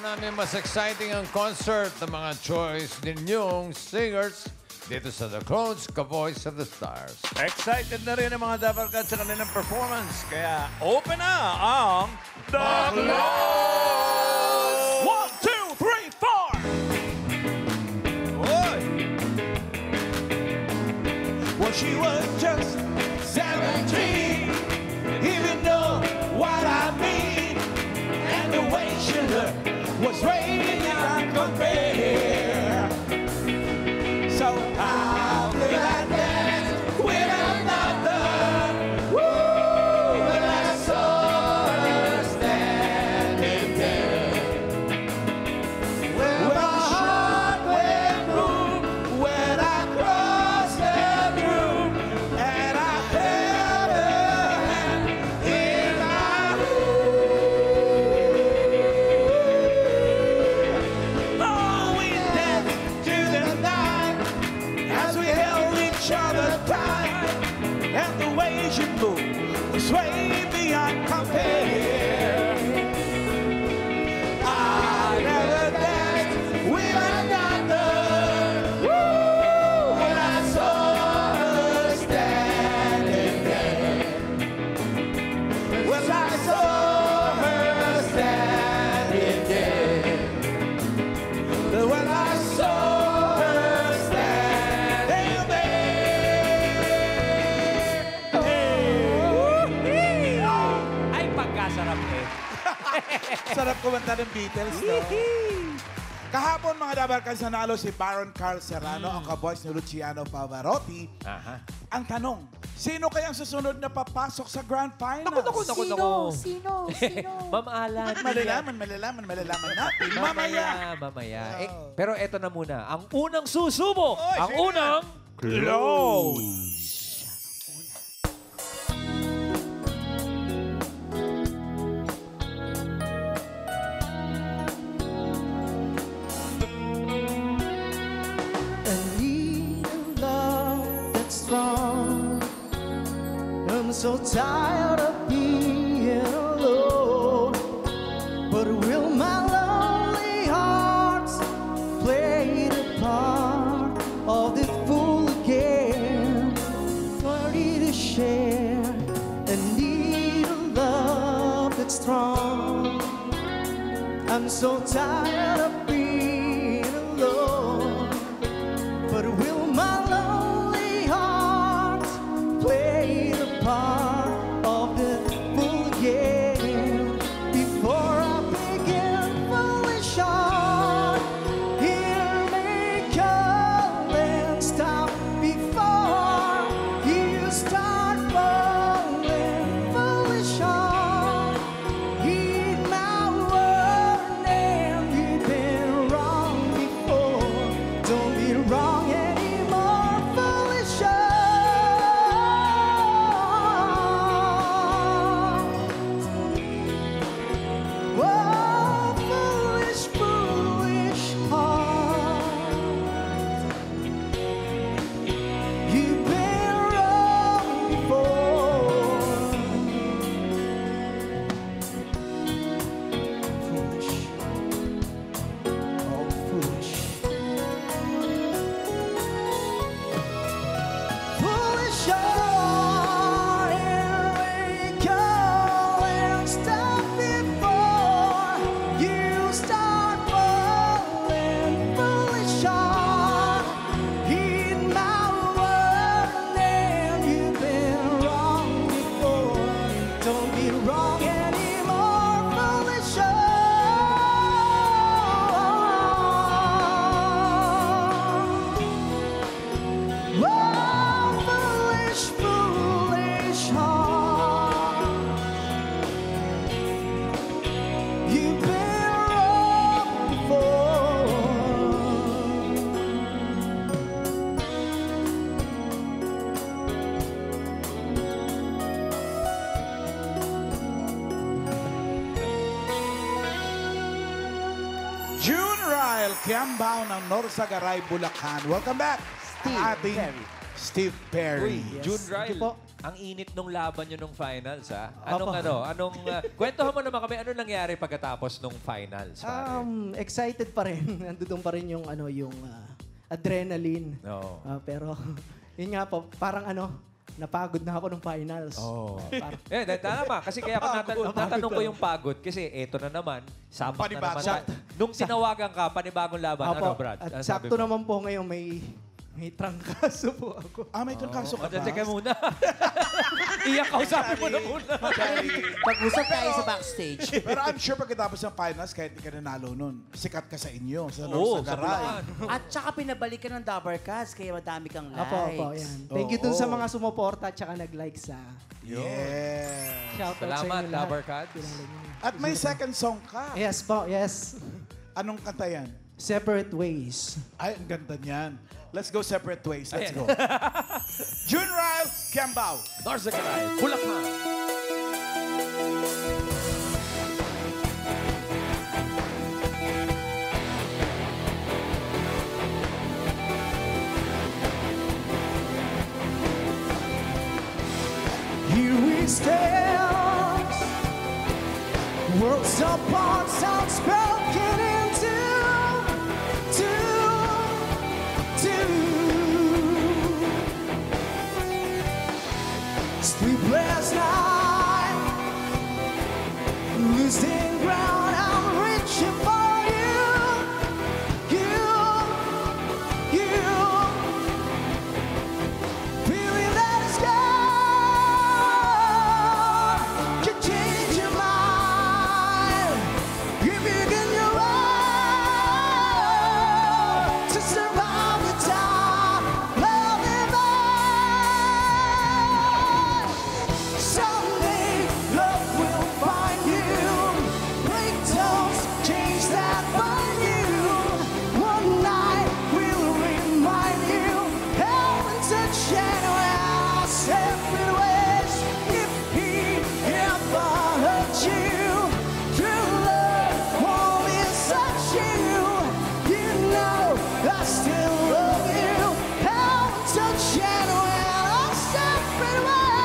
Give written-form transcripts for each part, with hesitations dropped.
namin mas exciting ang concert ng mga choice ninyong singers dito sa The Clones, Ka-Voice of the Stars. Excited na rin ang mga dabarkad sa kanilang performance. Kaya open na ang The Clones! 1, 2, 3, 4! Oy! Well, she was just 17, even know what I mean. And the way she looked was raining on compare. So how could I dance with another? Woo! When I saw her standing there, well, my heart went boom when I crossed the room and I held her hand in my oh, we danced to the night as we held each other tight, and the way she moved swayed beyond compare. I never danced with another. Woo! When I saw her standing there. When I saw her standing there. When I saw her standing there. Ay, pagkasarap eh. Sarap kumanta ng Beatles, no? Kahapon, mga dabarkas, nanalo si Baron Carl Serrano, ang ka-voice ni Luciano Pavarotti. Ang tanong, sino kayang susunod na papasok sa Grand Finals? Sino? Ma'am Alan. Malalaman natin. Mamaya. Mamaya. Oh. Pero eto na muna. Ang unang susubo. Oy, Ang sige unang... Close. I need a love that's strong. I'm so tired of being alone. But will my lonely heart play the part of the fool again? Ready to share. I need a love that's strong. I'm so tired of being alone. But will my lonely heart play the part of the fool again? Before I begin foolish heart, hear me call and stop before you start falling. Foolish heart, heed my word and you've been wrong before. Don't be wrong anymore, foolish heart. Oh, foolish, foolish heart. You've been wrong before. Foolish. Oh, foolish. Foolish heart, here we go and stop before you start falling. Foolish heart, heed my word and you've been wrong before. Don't be wrong anymore, foolish heart. Oh, foolish, foolish heart. You've been wrong before. June Ryle, Kiambao ng Norsagaray, Bulacan. Welcome back. Ang ating Steve Perry. June Ryle. Ang init nung laban nyo nung finals, ha? Kwentuhan mo naman kami, ano nangyari pagkatapos nung finals, pare? Excited pa rin. Nandun pa rin yung, adrenaline. No. Pero, yun nga po, parang napagod na ako nung finals. Oh. Tama. Kasi kaya ako natanong ko yung pagod. Kasi eto na naman, sabak na naman. Nung tinawagan ka, panibagong laban, Brad? At Ano sakto sabi mo? naman po ngayon may trangkaso po ako. May trangkaso ka ba? Teka muna. Iyak ka, usapin mo na muna. Pag-usap tayo sa backstage. Pero I'm sure pagkatapos ng finals, kahit di ka nanalo nun, sikat ka sa inyo, sa Oo, North sa Sagaray. Bulacan. At saka pinabalik ka ng Dabarcast, kaya madami kang likes. Opo, yan. Thank you dun sa mga sumuporta at saka nag-like sa... Yeah. Shoutout sa Salamat, inyo lahat. Dabarkads. At may second song ka. Yes po, yes. Anong kanta yan? Separate Ways. Ay, ang ganda niyan. Let's go separate ways. Let's Ayan. go. June Ryle, Kiambao. North Sagaray, Bulacan. Here we stand, worlds apart, sounds spoken into sleepless night, losing ground, I'm reaching for you, feeling that it's gone. You change your mind, you begin your way to survive the time. Loving someday love will find you. Breakdowns change that find you. One night will remind you. Heaven touch and our separate ways. If he ever hurt you, true love won't insult you. You know I still love you. Heaven touch and our separate ways.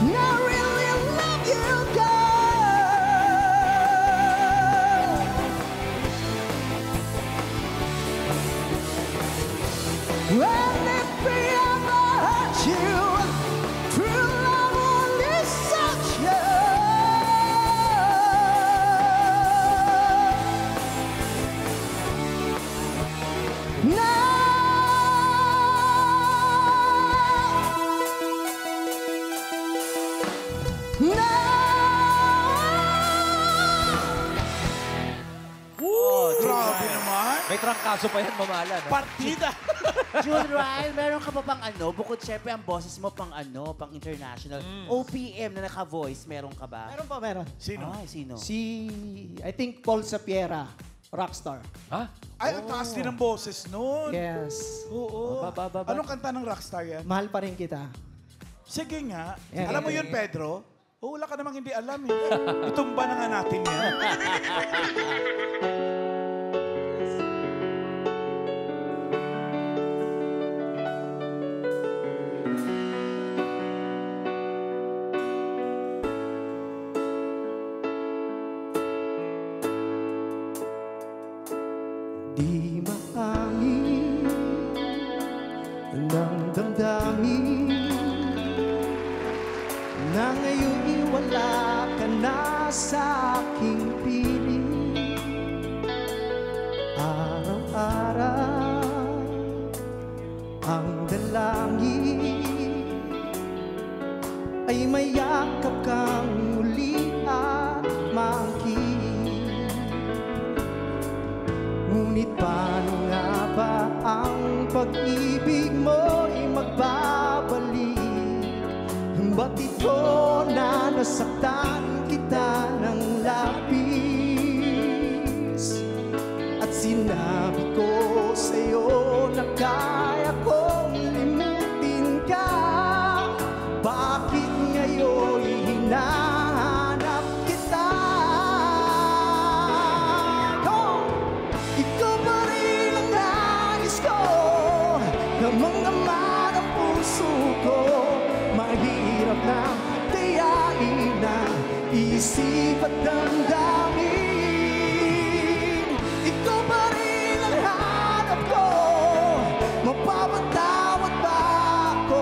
I really love you, girl. When if we ever hurt you, true love won't desert you. Grabe naman. May trangkaso pa yan, mamala. No? Partida. June Ryle, meron ka pa bang bukod syempre ang boses mo pang international, OPM na naka-voice, meron ka ba? Meron pa, meron. Sino? Ay, sino? I think Paul Sapiera, rockstar. Ha? Ay, ang taas din ang boses nun. Yes. Oo. Ba. Anong kanta ng rockstar yan? Mahal pa rin kita. Sige nga. Yeah. Alam mo yun, Pedro? Wala ka namang hindi alam eh. Itumba na nga natin yan. Di mahangin ng damdamin na ngayon wala ka na sa aking piling. Araw-araw ang dalangin ay mayakap kang muli at maangkin. Ngunit paano nga ba ang pag-ibig mo'y magbabalik? Ba't ito na nasaktan kita ng labis? At sinabi ko sa'yo na kaya kong limutin ka. Bakit ngayon hinahanap kita? Ikaw pa rin ang nais ko. isip at damdamin. Ikaw pa rin ang hanap ko. Mapapatawad ba ako?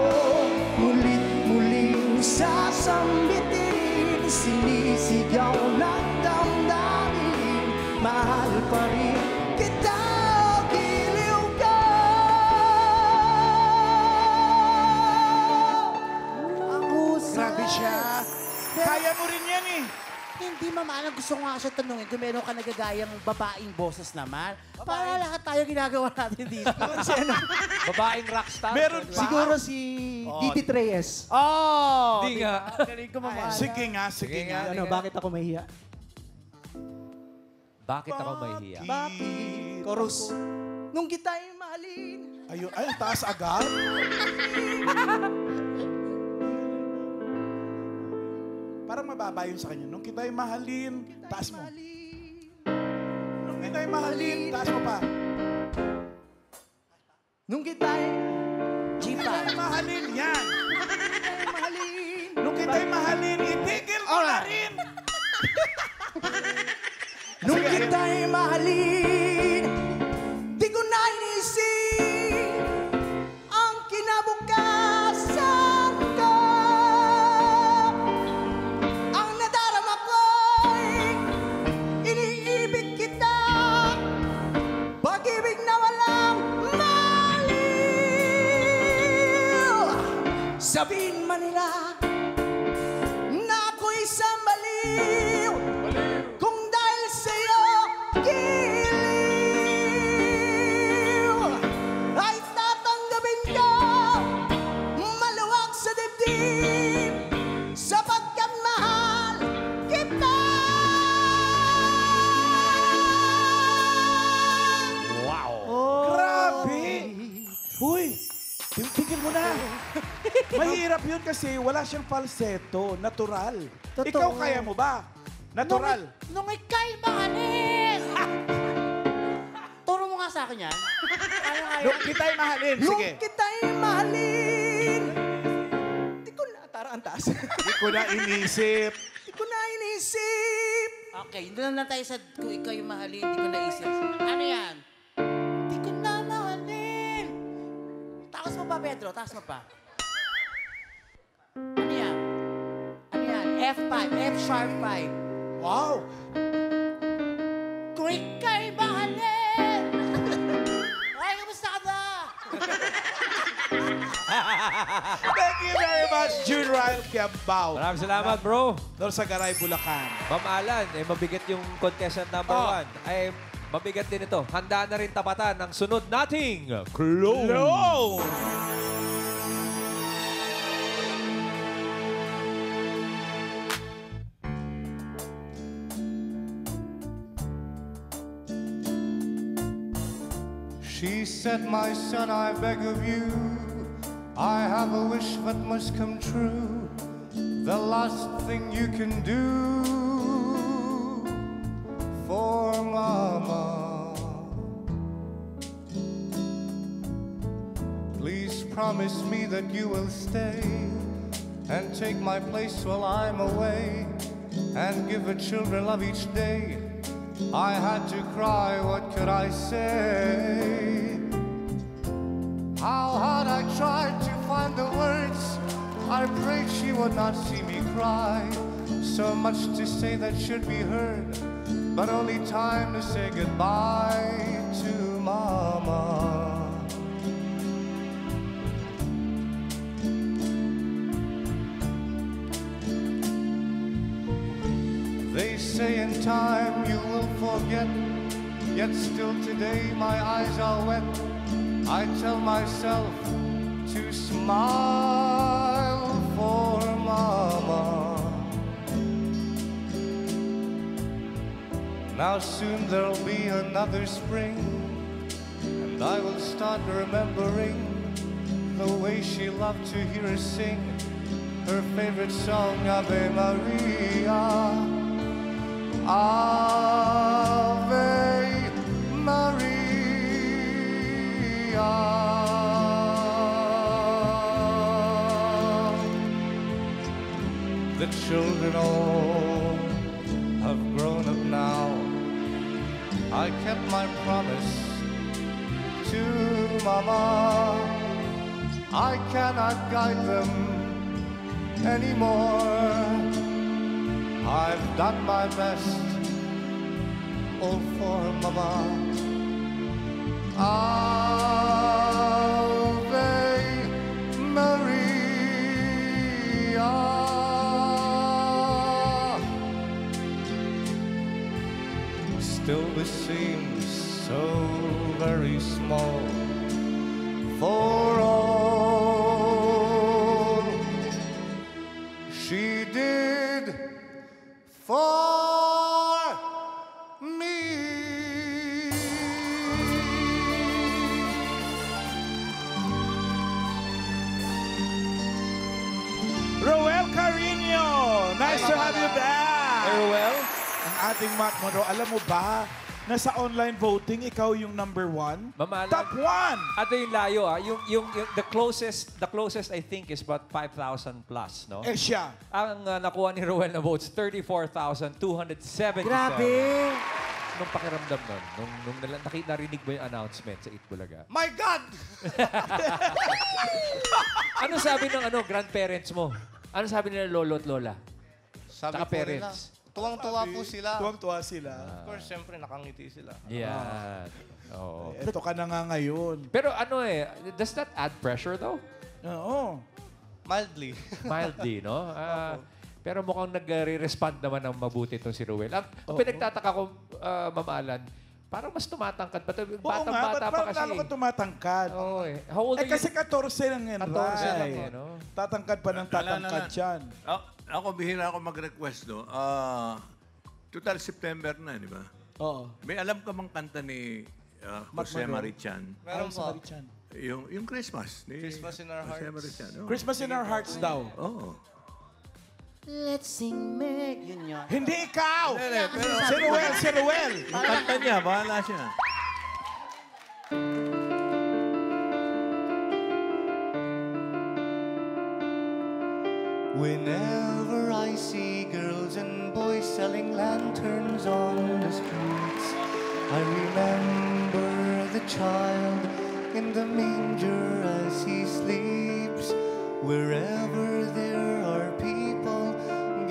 Mulit-muling sasambitin, sinisigaw ng damdamin. Mahal pa rin kita, giliw ka. Ang husay. Grabe siya. Kaya mo rin yan eh. Hindi, Mama. Gusto ko nga siya tanungin kung meron ka nagagayang babaeng boses naman. Para lahat tayo ginagawa natin dito. Babaeng rockstar. Meron pa. Siguro si Didi Reyes. Oh! Hindi nga. Galing ko, Mama. Sige nga, sige nga. Ano, bakit ako mahiya? Bakit ako mahihiya? Bakit? Chorus. Nung kita'y mahalin. Ayun, ay, taas agad. Parang mababa yun sa kanya. Nung kita'y mahalin, taas mo. Nung kita'y mahalin, taas mo pa. Nung kita'y Nung kita'y mahalin, yan. mahalin. Nung kita'y mahalin, itigil mo na rin. Nung Sige, kita'y mahalin, di ko na inisip ang kinabukasan ko. Ang nadarama ko'y iniibig kita, pag-ibig na walang maliw. Sabihin man nila na ako'y isang baliw, kung dahil sa'yo giliw, ay tatanggapin ko maluwag sa dibdib, sapagkat mahal kita. Grabe! Uy, tigil mo na. Mahirap yun kasi wala siyang falsetto, natural. Totoo. Ikaw kaya mo ba? Natural. Nung ika'y mahalin! Turo mo nga sa akin yan. Ano nga yan? Nung kita'y mahalin, Nung sige. kita'y mahalin, di ko na, tara ang taas. Di ko na inisip. Di ko na inisip. Okay, doon lang tayo sa kung ikaw yung mahalin, di ko naisip. Ano yan? Di ko na mahalin. Taas mo pa, Pedro. Taas mo pa. Ano yan? Ano yan? F5. F sharp 5. Wow! Kung ika'y mahalin! Ay, kamusta ka na? Thank you very much, June Ryle Kiambao. Maraming salamat, bro. Doon sa Garay, Bulacan. Ma'am Alan, mabigat yung contestant number 1. Ay, mabigat din ito. Handa na rin tapatan ng sunod nating Clone. Hello! She said, my son, I beg of you, I have a wish that must come true. The last thing you can do for Mama. Please promise me that you will stay and take my place while I'm away and give the children love each day. I had to cry, what could I say? How hard I tried to find the words. I prayed she would not see me cry. So much to say that should be heard, but only time to say goodbye to Mama. They say in time you will forget, yet still today my eyes are wet. I tell myself to smile for Mama. Now soon there'll be another spring, and I will start remembering the way she loved to hear us sing her favorite song, Ave Maria. Ave Maria. The children all I kept my promise to Mama. I cannot guide them anymore. I've done my best, all for Mama. Ave Maria. Still this seems so very small for all she did for me. Roel Carino, nice to have you back. Very well. Ang ating Matt Monroe, alam mo ba, nasa online voting, ikaw yung number 1? Mamalag. Top 1! At yung layo, yung the closest I think is about 5,000 plus, no? Eh siya. Ang nakuha ni Roel na votes, 34,277. Grabe! Nung pakiramdam nun, nung narinig mo yung announcement sa Itbulaga. My God! Ano sabi ng grandparents mo? Ano sabi nila lolo at lola? Sabi Tsaka po nila, parents. tuwang-tuwa po sila. Tuwang-tuwa sila. Of course, siyempre, nakangiti sila. Yan. Oo. Ito ka na nga ngayon. Pero does that add pressure though? Oo. Mildly. Mildly, no? Pero mukhang nagre-respond naman ng mabuti itong si Ruel. Ang pinagtataka ko, Ma'am Alan, parang mas tumatangkad pa. Oo nga, Batang-bata pa ba't kasi. lalo ka tumatangkad? Oo eh. How old are Kasi you? 14 lang yan. 14 lang Ray. yan, no? Tatangkad pa ng tatangkad yan. Ako, bihira ako mag-request, no? Total September na, di ba? Oo. May alam ka bang kanta ni Jose Monroe? Marichan? Meron Sa po. Marichan. Yung Christmas. Ni Christmas in Our Jose Hearts. Marichan. Oh. Christmas in our hearts daw. Oo. Let's sing Meg. Yun yun. Hindi ikaw! pero Si Ruel, si Ruel! ang kanta niya, bahala siya. Whenever I see girls and boys selling lanterns on the streets, I remember the child in the manger as he sleeps. Wherever there are people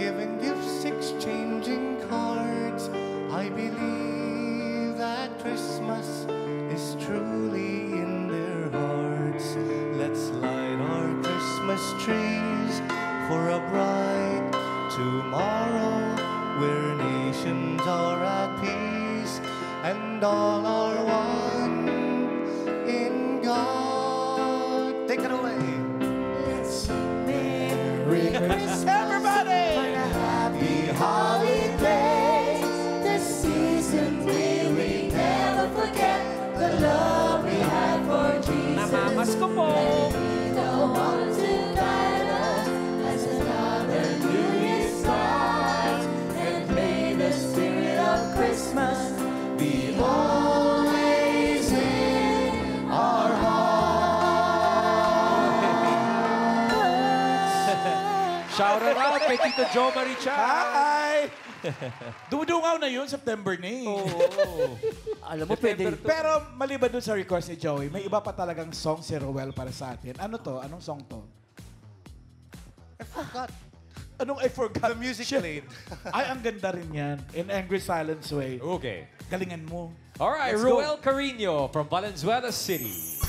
giving gifts, exchanging cards, I believe that Christmas is truly in their hearts. Let's light our Christmas trees for a bright tomorrow where nations are at peace and all are one in God. Take it away. Let's sing Merry Christmas. Everybody! For a happy holidays. The season we never forget. The love we had for Jesus. Namamas ko po! Be the one to guide us as another New Year starts. And may the spirit of Christmas be always in our hearts. Shout it out kay Tito Joe Marichan! Hi! Dumudungaw na yun, September na eh. Alam mo, pwede. Pero maliban dun sa request ni Joey, may iba pa talagang song si Roel para sa atin. Ano to? Anong song to? I forgot. Anong I forgot? The music Shit. played. Ay, ang ganda rin yan. In Angry Silence Way. Okay. Galingan mo. All right, Let's go. Roel Carino from Valenzuela City.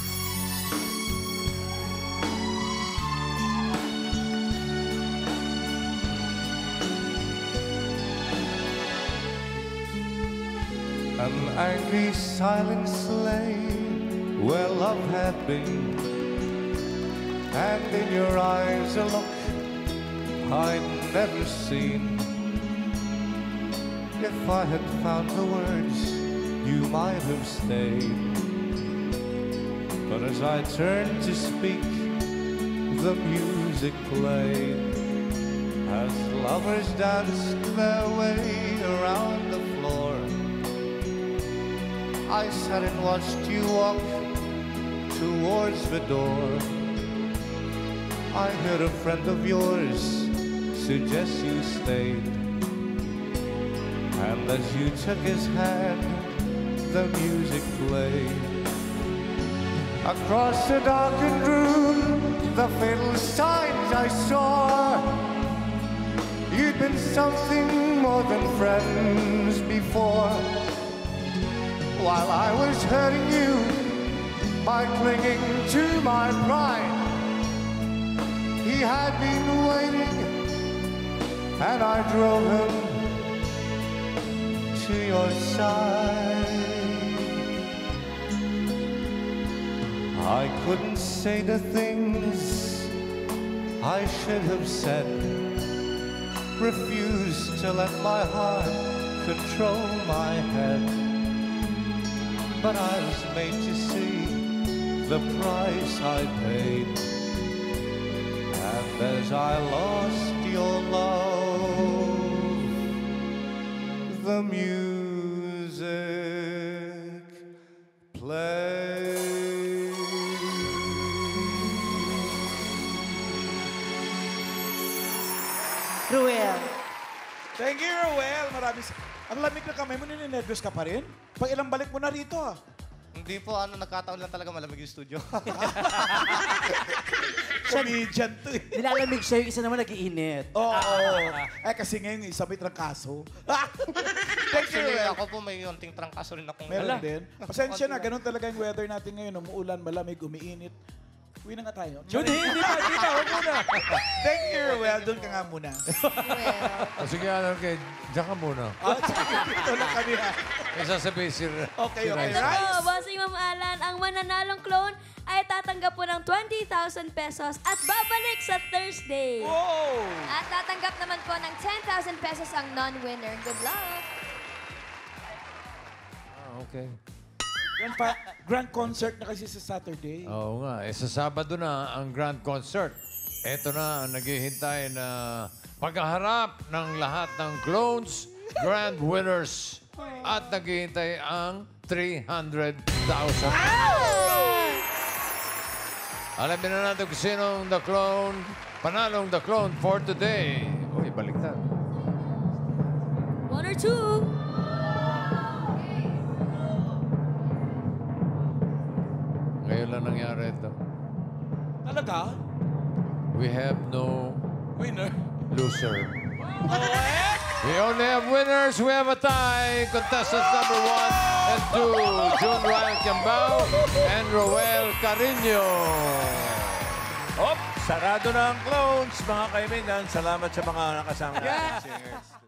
An angry silence lay where love had been, and in your eyes a look I'd never seen. If I had found the words, you might have stayed. But as I turned to speak, the music played as lovers danced their way around the floor. I sat and watched you walk towards the door. I heard a friend of yours suggest you stayed. And as you took his hand, the music played. Across the darkened room, the fatal signs I saw. You'd been something more than friends before. While I was hurting you by clinging to my pride, he had been waiting, and I drove him to your side. I couldn't say the things I should have said, refused to let my heart control my head. But I was made to see the price I paid, and as I lost your love, the music played. Ruel. Thank you, Ruel. Ang lamig na kamay mo, ninenervyos ka pa rin? Pag ilang balik mo na rito, ah. Hindi po, nagkataon lang talaga malamig yung studio. Comedian to eh. Nilalamig siya, yung isa naman nag-iinit. Oo. Kasi ngayon, isa may trangkaso. Thank you, Actually, Ruel. ako po may yunting trangkaso rin akong... Meron din. Pasensya na, ganun talaga yung weather natin ngayon. Umuulan, malamig, umiinit. Uwi na nga tayo. Hindi pa. Huwag muna. Thank you, Ruel. Doon ka nga muna. Sige, ano, okay, diyan ka muna. Dito na kami ha. May sasabihin si Okay, okay. Rice. Rice. Ito, Bossing Ma'am Alan, ang mananalong clone ay tatanggap po ng 20,000 pesos at babalik sa Thursday. Wow! At tatanggap naman po ng 10,000 pesos ang non-winner. Good luck! Okay. Grand concert na kasi sa Saturday. Oo nga. Sa Sabado na ang grand concert. Ito na ang naghihintay na pagkaharap ng lahat ng clones, grand winners. At naghihintay ang 300,000. Alamin na natin kung sinong the clone, panalong the clone for today. Uy, baliktad. 1 or 2. Ngayon lang nangyari ito. Talaga? We have no Winner? loser. We only have winners. We have a tie. Contestants number 1 and 2, June Ryan Cambao and Roel Carino. Sarado na ang clones, mga kaibigan. Salamat sa mga nakasama natin singers.